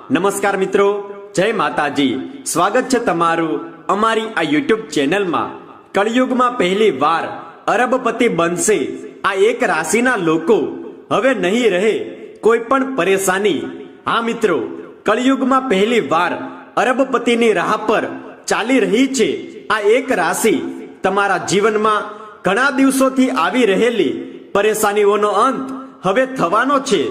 નમસ્કાર મિત્રો, જય માતાજી. સ્વાગત છે તમારું અમારી આ યુટ્યુબ ચેનલમાં. કળિયુગમાં પહેલી વાર અરબપતિ બનશે આ એક રાશિના લોકો. હવે નહીં રહે કોઈ પણ પરેશાની. હા મિત્રો, કળિયુગમાં પહેલી વાર અરબપતિની રાહ પર ચાલી રહી છે આ એક રાશિ. તમારા જીવનમાં ઘણા દિવસોથી આવી રહેલી પરેશાનીઓનો અંત હવે થવાનો છે.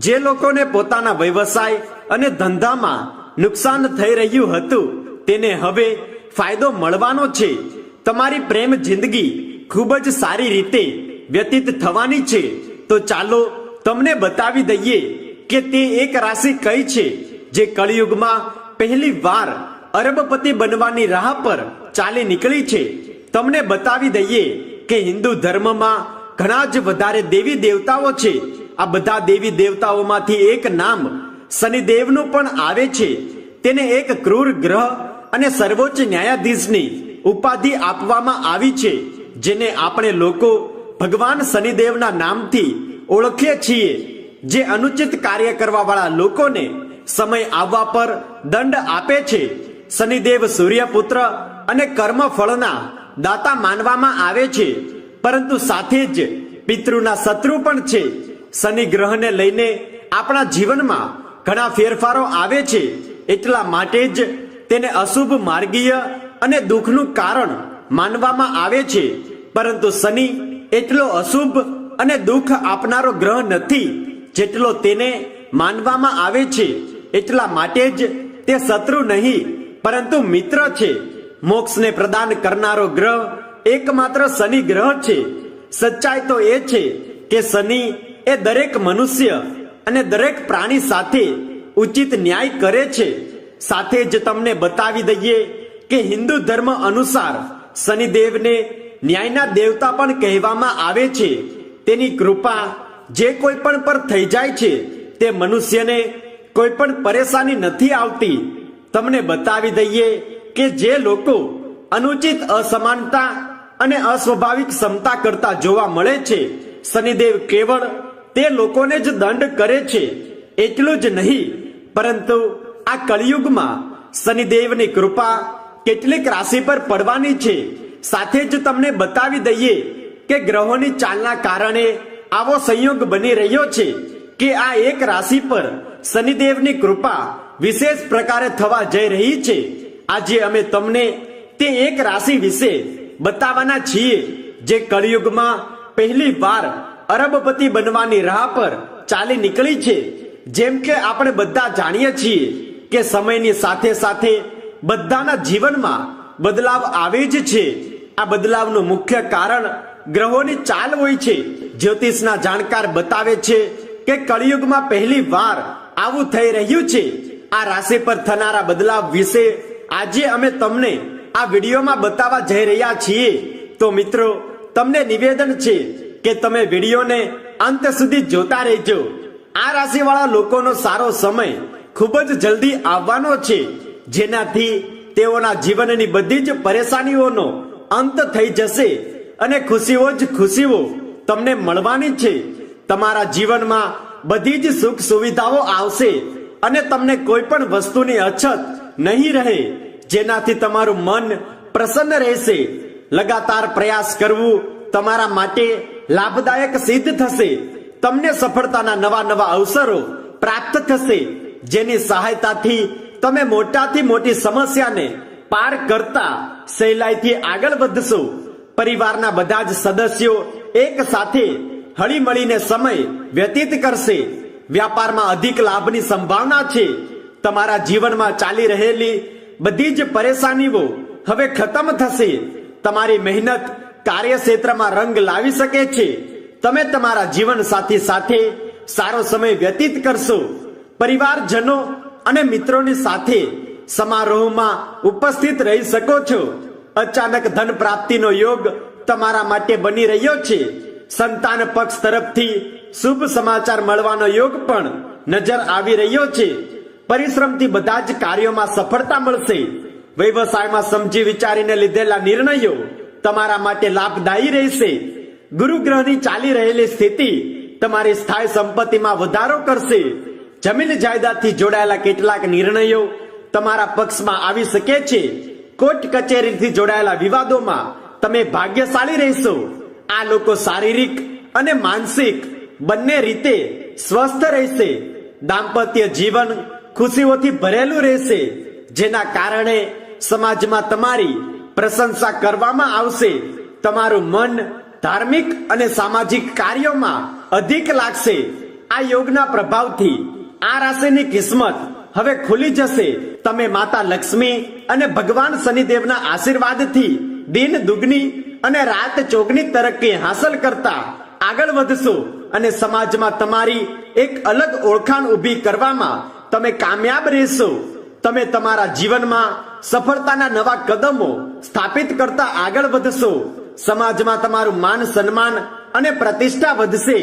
જે લોકોને પોતાના વ્યવસાય અને ધંધામાં નુકસાન થઈ રહ્યું હતું તેને હવે ફાયદો મળવાનો છે. તમારી પ્રેમ જિંદગી ખૂબ જ સારી રીતે વ્યતીત થવાની છે. તો ચાલો તમને બતાવી દઈએ કે તે એક રાશિ કઈ છે જે કળિયુગમાં પહેલી વાર અરબપતિ બનવાની રાહ પર ચાલી નીકળી છે. તમને બતાવી દઈએ કે હિન્દુ ધર્મમાં ઘણા જ વધારે દેવી દેવતાઓ છે. આ બધા દેવી દેવતાઓમાંથી એક નામ શનિદેવનું પણ આવે છે. તેને એક ક્રૂર ગ્રહ અને સર્વોચ્ચ ન્યાયાધીશની ઉપાધિ આપવામાં આવી છે, જેને આપણે લોકો ભગવાન શનિદેવના નામથી ઓળખીએ છીએ, જે અનુચિત કાર્ય કરવા વાળા લોકોને સમય આવવા પર દંડ આપે છે. શનિદેવ સૂર્યપુત્ર અને કર્મફળના દાતા માનવામાં આવે છે, પરંતુ સાથે જ પિતૃના શત્રુ પણ છે. શનિ ગ્રહને લઈને આપણા જીવનમાં ઘણા ફેરફારો આવે છે. એટલા માટે જ તેને અશુભ માર્ગીય અને દુઃખનું કારણ માનવામાં આવે છે. પરંતુ શનિ એટલો અશુભ અને દુઃખ આપનારો ગ્રહ નથી જેટલો તેને માનવામાં આવે છે. એટલા માટે જ તે શત્રુ નહીં પરંતુ મિત્ર છે. મોક્ષને પ્રદાન કરનારો ગ્રહ એકમાત્ર શનિ ગ્રહ છે. સચ્ચાઈ તો એ છે કે શનિ એ દરેક મનુષ્ય અને દરેક પ્રાણી સાથે ઉચિત ન્યાય કરે છે. સાથે જ તમને બતાવી દઈએ કે હિન્દુ ધર્મ અનુસાર શનિદેવને ન્યાયના દેવતા પણ કહેવામાં આવે છે. તેની કૃપા જે કોઈ પણ પર થઈ જાય છે તે મનુષ્યને કોઈ પણ પરેશાની નથી આવતી. તમને બતાવી દઈએ કે જે લોકો અનુચિત અસમાનતા અને અસ્વાભાવિક ક્ષમતા કરતા જોવા મળે છે, શનિદેવ કેવળ તે લોકોને જ દંડ કરે છે. એટલું જ નહીં, પરંતુ આ કળિયુગમાં શનિદેવની કૃપા કેટલીક રાશિ પર પડવાની છે. સાથે જ તમને બતાવી દઈએ કે ગ્રહોની ચાલના કારણે આવો સંયોગ બની રહ્યો છે કે આ એક રાશિ પર શનિદેવની કૃપા વિશેષ પ્રકારે થવા જઈ રહી છે. આજે અમે તમને તે એક રાશિ વિશે બતાવવાના છીએ જે કળિયુગમાં પહેલી વાર અરબપતિ બનવાની રાહ પર ચાલી નીકળી છે. જેમ કે આપણે બધા જાણીએ છીએ કે સમયની સાથે સાથે બધાના જીવનમાં બદલાવ આવે જ છે. આ બદલાવનું મુખ્ય કારણ ગ્રહોની ચાલ હોય છે. જ્યોતિષના જાણકાર બતાવે છે કે કળિયુગમાં પહેલી વાર આવું થઈ રહ્યું છે. આ રાશિ પર થનારા બદલાવ વિશે આજે અમે તમને આ વિડીયોમાં બતાવવા જઈ રહ્યા છીએ. તો મિત્રો, તમને નિવેદન છે કે તમે વિડીયોને અંત સુધી જોતા રહેજો. આ રાશિવાળા લોકોનો સારો સમય ખૂબ જ જલ્દી આવવાનો છે, જેનાથી તેઓના જીવનની બધી જ પરેશાનીઓનો અંત થઈ જશે અને ખુશીઓ જ ખુશીઓ તમને મળવાની છે. તમારા જીવનમાં બધી જ સુખ સુવિધાઓ આવશે અને તમને કોઈ પણ વસ્તુની અછત નહીં રહે, જેનાથી તમારું મન પ્રસન્ન રહેશે. લગાતાર પ્રયાસ કરવું તમારા માટે લાભદાયક સિદ્ધ થશે. તમને સફળતાના નવા નવા અવસરો પ્રાપ્ત થશે, જેની સહાયતાથી તમે મોટાથી મોટી સમસ્યાને પાર કરતા સહેલાઈથી આગળ વધશો. પરિવારના બધા જ સદસ્યો એક સાથે હળી મળીને સમય વ્યતીત કરશે. વ્યાપારમાં અધિક લાભની સંભાવના છે. તમારા જીવનમાં ચાલી રહેલી બધી જ પરેશાનીઓ હવે ખતમ થશે. તમારી મહેનત કાર્યક્ષેત્રમાં રંગ લાવી શકે છે. તમે તમારા જીવન સાથી સાથે સારો સમય વ્યતીત કરશો. પરિવારજનો અને મિત્રોની સાથે સમારોહમાં ઉપસ્થિત રહી શકો છો. અચાનક ધન પ્રાપ્તિનો યોગ તમારા માટે બની રહ્યો છે. સંતાન પક્ષ તરફથી શુભ સમાચાર મળવાનો યોગ પણ નજર આવી રહ્યો છે. પરિશ્રમથી બધા જ કાર્યોમાં સફળતા મળશે. વ્યવસાયમાં સમજી વિચારીને લીધેલા નિર્ણયો તમારા માટે લાભદાયી રહેશે. ગુરુ ગ્રહની ચાલી રહેલી સ્થિતિ તમારી સ્થાયી સંપત્તિમાં વધારો કરશે. જમીન જાયદાદથી જોડાયેલા કેટલાક નિર્ણયો તમારા પક્ષમાં આવી શકે છે. કોર્ટ કચેરીથી જોડાયેલા વિવાદોમાં તમે ભાગ્યશાળી રહેશો. આ લોકો શારીરિક અને માનસિક બંને રીતે સ્વસ્થ રહેશે. દાંપત્ય જીવન ખુશીઓથી ભરેલું રહેશે, જેના કારણે સમાજમાં તમારી પ્રશંસા કરવામાં આવશે. તમારું મન ધાર્મિક અને સામાજિક કાર્યોમાં અધિક લાગશે. આ યોગના પ્રભાવથી આ રાશિની કિસ્મત હવે ખુલી જશે. તમે માતા લક્ષ્મી અને ભગવાન શનિદેવના આશીર્વાદથી દિન દુગની અને રાત ચોગની તરક્કી હાંસલ કરતા આગળ વધશો અને સમાજમાં તમારી એક અલગ ઓળખાણ ઊભી કરવામાં તમે કામયાબ રહેશો. તમે તમારા જીવનમાં સફળતાના નવા કદમો સ્થાપિત કરતા આગળ વધશો. સમાજમાં તમારું માન સન્માન અને પ્રતિષ્ઠા વધશે.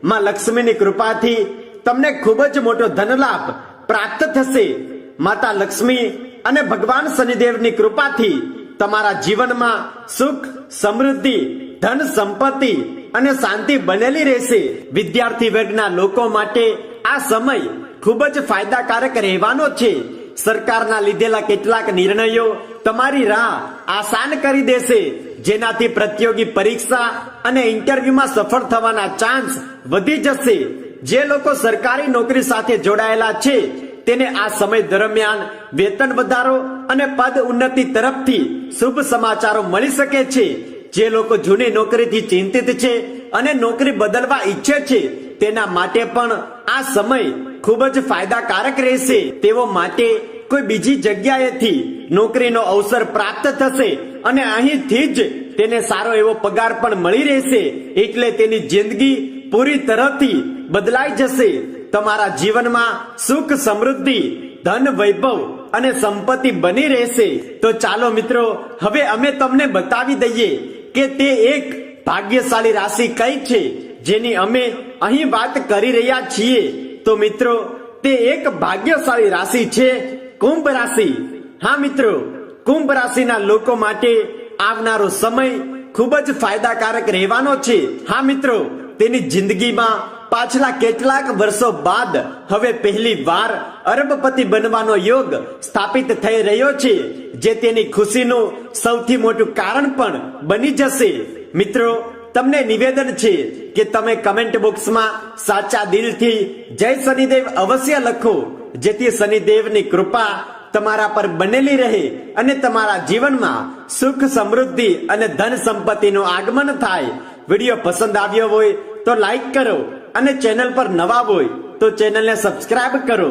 માં લક્ષ્મીની કૃપાથી તમને ખૂબ જ મોટો ધનલાભ પ્રાપ્ત થશે. માતા લક્ષ્મી અને ભગવાન શનિદેવની કૃપાથી તમારા જીવનમાં સુખ, સમૃદ્ધિ, ધન સંપત્તિ અને શાંતિ બનેલી રહેશે. વિદ્યાર્થી વર્ગના લોકો માટે આ સમય ખૂબ જ ફાયદાકારક રહેવાનો છે. સરકારના લીધેલા કેટલાક નિર્ણયો તમારી રાહ આસાન કરી દેશે, જેનાથી પ્રતિયોગી પરીક્ષા અને ઇન્ટરવ્યુમાં સફળ થવાના ચાન્સ વધી જશે. જે લોકો સરકારી નોકરી સાથે જોડાયેલા છે તેને આ સમય દરમિયાન વેતન વધારો અને પદ ઉન્નતિ તરફથી શુભ સમાચારો મળી શકે છે. જે લોકો જૂની નોકરીથી ચિંતિત છે અને નોકરી બદલવા ઈચ્છે છે તેના માટે પણ આ સમય ખૂબ જ ફાયદાકારક રહેશે. તેઓ માટે કોઈ બીજી જગ્યાએથી નોકરીનો અવસર પ્રાપ્ત થશે અને અહીંથી જ તેને સારો એવો પગાર પણ મળી રહેશે. એટલે તેની જિંદગી પૂરી તરહથી બદલાઈ જશે. તમારા જીવનમાં સુખ, સમૃદ્ધિ, ધન, વૈભવ અને સંપત્તિ બની રહેશે. તો ચાલો મિત્રો, હવે અમે તમને બતાવી દઈએ કે તે એક ભાગ્યશાળી રાશિ કઈ છે જેની અમે અહીં વાત કરી રહ્યા છીએ. તો મિત્રો, તે એક ભાગ્યશાળી રાશિ છે કુંભ રાશિ. હા મિત્રો, કુંભ રાશિના લોકો માટે આવનારો સમય ખૂબ જ ફાયદાકારક રહેવાનો છે. હા મિત્રો, તેની જિંદગીમાં પાછલા કેટલાક વર્ષો બાદ હવે પહેલી વાર અરબપતિ બનવાનો યોગ સ્થાપિત થઈ રહ્યો છે, જે તેની ખુશીનું સૌથી મોટું કારણ પણ બની જશે. મિત્રો, તમને નિવેદન છે કે તમે કમેન્ટ બોક્સમાં સાચા દિલથી જય શનિદેવ અવશ્ય લખો, જેથી શનિદેવની કૃપા તમારા પર બનેલી રહે અને તમારા જીવનમાં સુખ, સમૃદ્ધિ અને ધન સંપત્તિનું આગમન થાય. વિડીયો પસંદ આવ્યો હોય તો લાઈક કરો અને ચેનલ પર નવા હોય તો ચેનલને સબસ્ક્રાઇબ કરો.